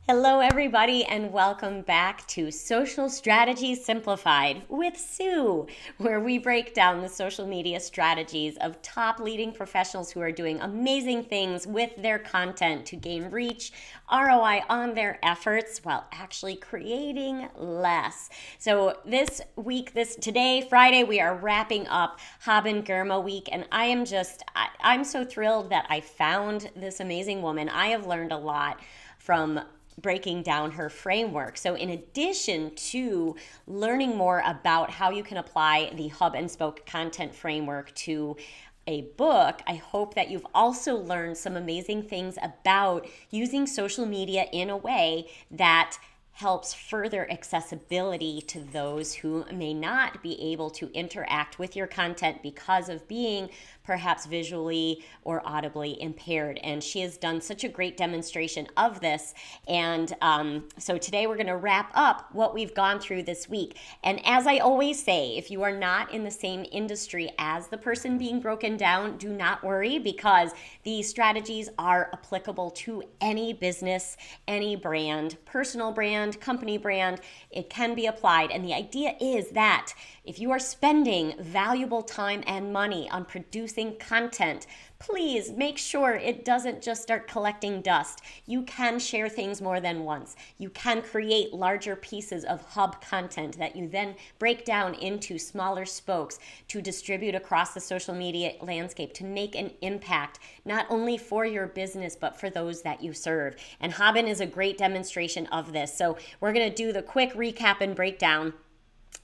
Hello, everybody, and welcome back to Social Strategies Simplified with Sue, where we break down the social media strategies of top leading professionals who are doing amazing things with their content to gain reach, ROI on their efforts while actually creating less. So today, Friday, we are wrapping up Haben Girma Week, and I'm so thrilled that I found this amazing woman. I have learned a lot from breaking down her framework. So in addition to learning more about how you can apply the hub and spoke content framework to a book, I hope that you've also learned some amazing things about using social media in a way that helps further accessibility to those who may not be able to interact with your content because of being perhaps visually or audibly impaired. And she has done such a great demonstration of this. And so today we're going to wrap up what we've gone through this week. And as I always say, if you are not in the same industry as the person being broken down, do not worry, because these strategies are applicable to any business, any brand, personal brand, company brand. It can be applied. And the idea is that if you are spending valuable time and money on producing content, please make sure it doesn't just start collecting dust. You can share things more than once. You can create larger pieces of hub content that you then break down into smaller spokes to distribute across the social media landscape to make an impact, not only for your business, but for those that you serve. And Haben is a great demonstration of this. So we're going to do the quick recap and breakdown.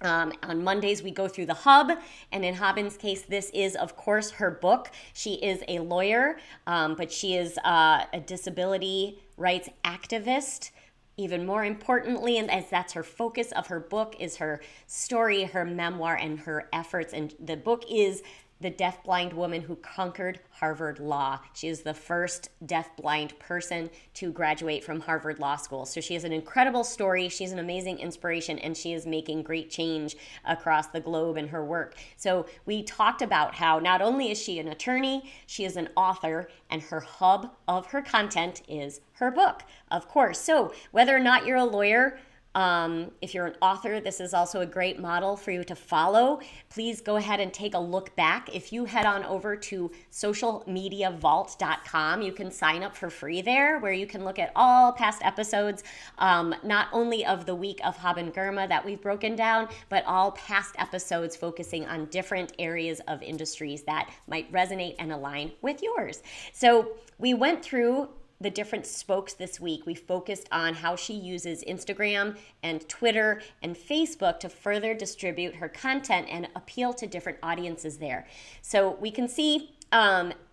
On Mondays, we go through the hub, and in Haben's case, this is, of course, her book. She is a lawyer, but she is a disability rights activist. Even more importantly, and as that's her focus of her book, is her story, her memoir, and her efforts. And the book is The Deafblind Woman Who Conquered Harvard Law. She is the first deafblind person to graduate from Harvard Law School. So she has an incredible story. She's an amazing inspiration, and she is making great change across the globe in her work. So we talked about how not only is she an attorney, she is an author, and her hub of her content is her book, of course. So whether or not you're a lawyer, if you're an author, this is also a great model for you to follow. Please go ahead and take a look back. If you head on over to socialmediavault.com, you can sign up for free there, where you can look at all past episodes, not only of the week of Haben Girma that we've broken down, but all past episodes focusing on different areas of industries that might resonate and align with yours. So we went through the different spokes this week. We focused on how she uses Instagram and Twitter and Facebook to further distribute her content and appeal to different audiences there. So we can see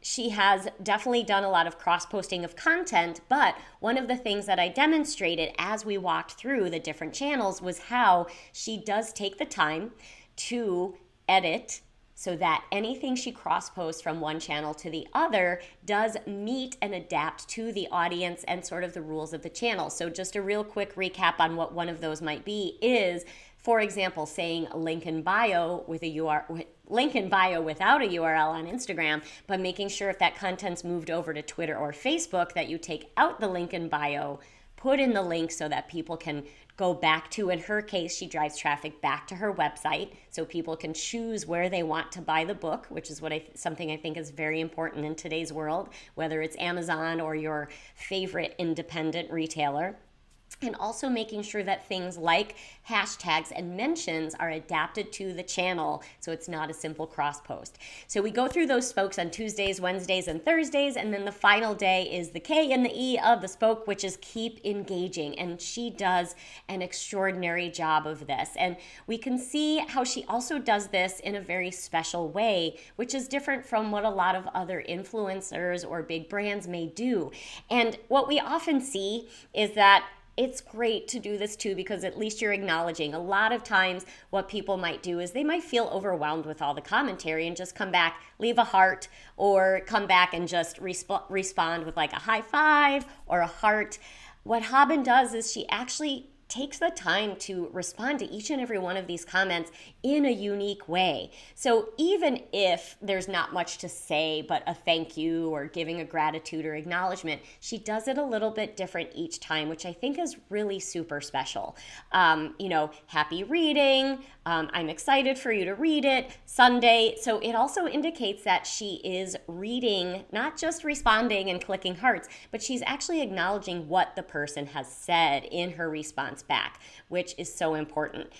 she has definitely done a lot of cross-posting of content, but one of the things that I demonstrated as we walked through the different channels was how she does take the time to edit so that anything she cross-posts from one channel to the other does meet and adapt to the audience and sort of the rules of the channel. So just a real quick recap on what one of those might be is, for example, saying link in bio with a link in bio without a URL on Instagram, but making sure if that content's moved over to Twitter or Facebook that you take out the link in bio, put in the link so that people can go back to, in her case, she drives traffic back to her website so people can choose where they want to buy the book, which is something I think is very important in today's world, whether it's Amazon or your favorite independent retailer. And also making sure that things like hashtags and mentions are adapted to the channel so it's not a simple cross post. So we go through those spokes on Tuesdays, Wednesdays, and Thursdays, and then the final day is the K and the E of the spoke, which is keep engaging. And she does an extraordinary job of this. And we can see how she also does this in a very special way, which is different from what a lot of other influencers or big brands may do. And what we often see is that it's great to do this too, because at least you're acknowledging. A lot of times what people might do is they might feel overwhelmed with all the commentary and just come back, leave a heart, or come back and just respond with like a high five or a heart. What Haben does is she actually takes the time to respond to each and every one of these comments in a unique way. So even if there's not much to say but a thank you or giving a gratitude or acknowledgement, she does it a little bit different each time, which I think is really super special. Happy reading, I'm excited for you to read it, Sunday. So it also indicates that she is reading, not just responding and clicking hearts, but she's actually acknowledging what the person has said in her response back, which is so important.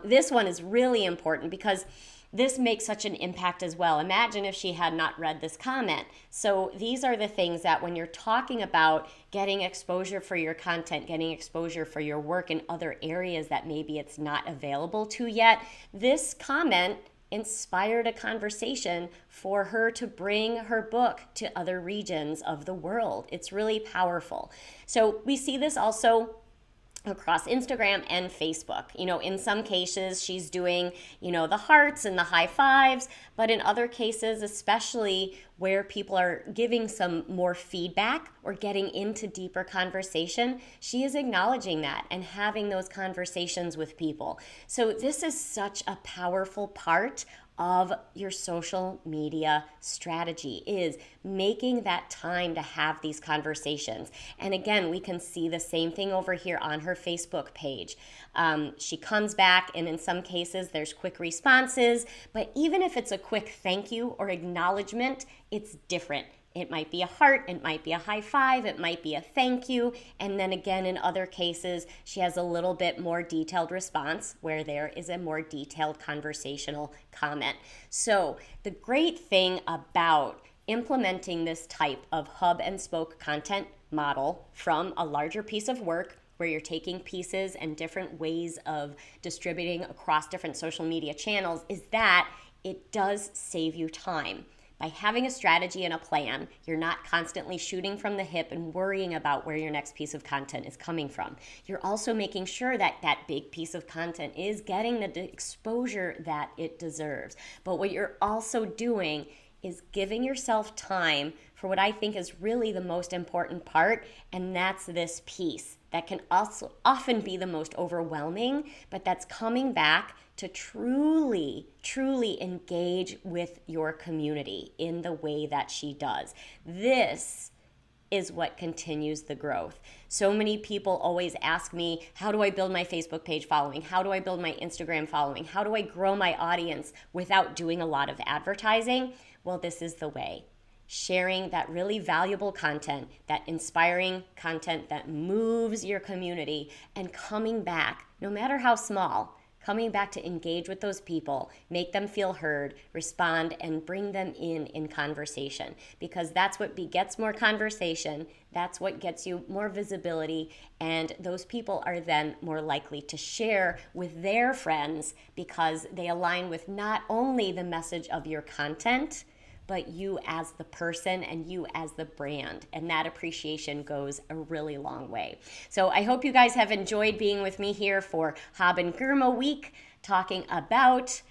This one is really important because this makes such an impact as well. Imagine if she had not read this comment. So these are the things that when you're talking about getting exposure for your content, getting exposure for your work in other areas that maybe it's not available to yet, this comment inspired a conversation for her to bring her book to other regions of the world. It's really powerful. So we see this also across Instagram and Facebook. In some cases, she's doing, the hearts and the high fives, but in other cases, especially where people are giving some more feedback or getting into deeper conversation, she is acknowledging that and having those conversations with people. So this is such a powerful part of your social media strategy, is making that time to have these conversations. And again, we can see the same thing over here on her Facebook page. She comes back, and in some cases there's quick responses, but even if it's a quick thank you or acknowledgement, it's different. It might be a heart, it might be a high five, it might be a thank you. And then again, in other cases, she has a little bit more detailed response where there is a more detailed conversational comment. So the great thing about implementing this type of hub and spoke content model from a larger piece of work where you're taking pieces and different ways of distributing across different social media channels is that it does save you time. By having a strategy and a plan, you're not constantly shooting from the hip and worrying about where your next piece of content is coming from. You're also making sure that that big piece of content is getting the exposure that it deserves. But what you're also doing is giving yourself time for what I think is really the most important part, and that's this piece that can also often be the most overwhelming, but that's coming back to truly engage with your community in the way that she does. This is what continues the growth. So many people always ask me, how do I build my Facebook page following? How do I build my Instagram following? How do I grow my audience without doing a lot of advertising? Well, this is the way. Sharing that really valuable content, that inspiring content that moves your community, and coming back, no matter how small, coming back to engage with those people, make them feel heard, respond, and bring them in conversation. Because that's what begets more conversation, that's what gets you more visibility, and those people are then more likely to share with their friends because they align with not only the message of your content, but you as the person and you as the brand. And that appreciation goes a really long way. So I hope you guys have enjoyed being with me here for Haben Girma Week, talking about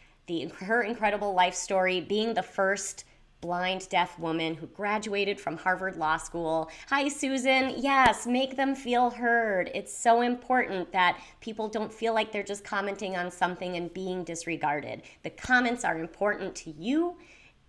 her incredible life story, being the first blind, deaf woman who graduated from Harvard Law School. Hi, Susan. Yes, make them feel heard. It's so important that people don't feel like they're just commenting on something and being disregarded. The comments are important to you,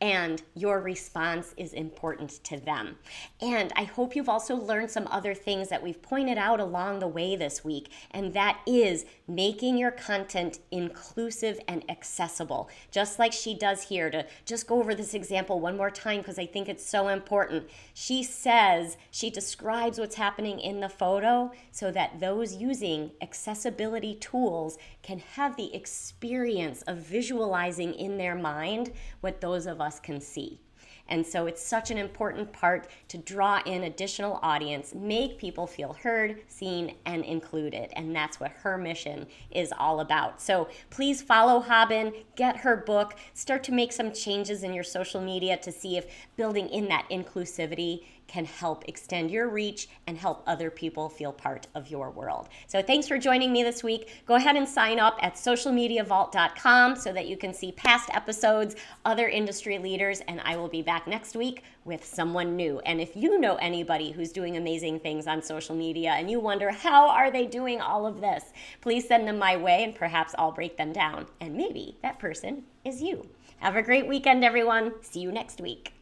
and your response is important to them. And I hope you've also learned some other things that we've pointed out along the way this week, and that is making your content inclusive and accessible, just like she does here. To just go over this example one more time because I think it's so important. She describes what's happening in the photo so that those using accessibility tools can have the experience of visualizing in their mind what those of us can see. And so it's such an important part to draw in additional audience, make people feel heard, seen, and included. And that's what her mission is all about. So please follow Haben, get her book, start to make some changes in your social media to see if building in that inclusivity can help extend your reach and help other people feel part of your world. So thanks for joining me this week. Go ahead and sign up at socialmediavault.com so that you can see past episodes, other industry leaders, and I will be back next week with someone new. And if you know anybody who's doing amazing things on social media and you wonder how are they doing all of this, please send them my way and perhaps I'll break them down. And maybe that person is you. Have a great weekend, everyone. See you next week.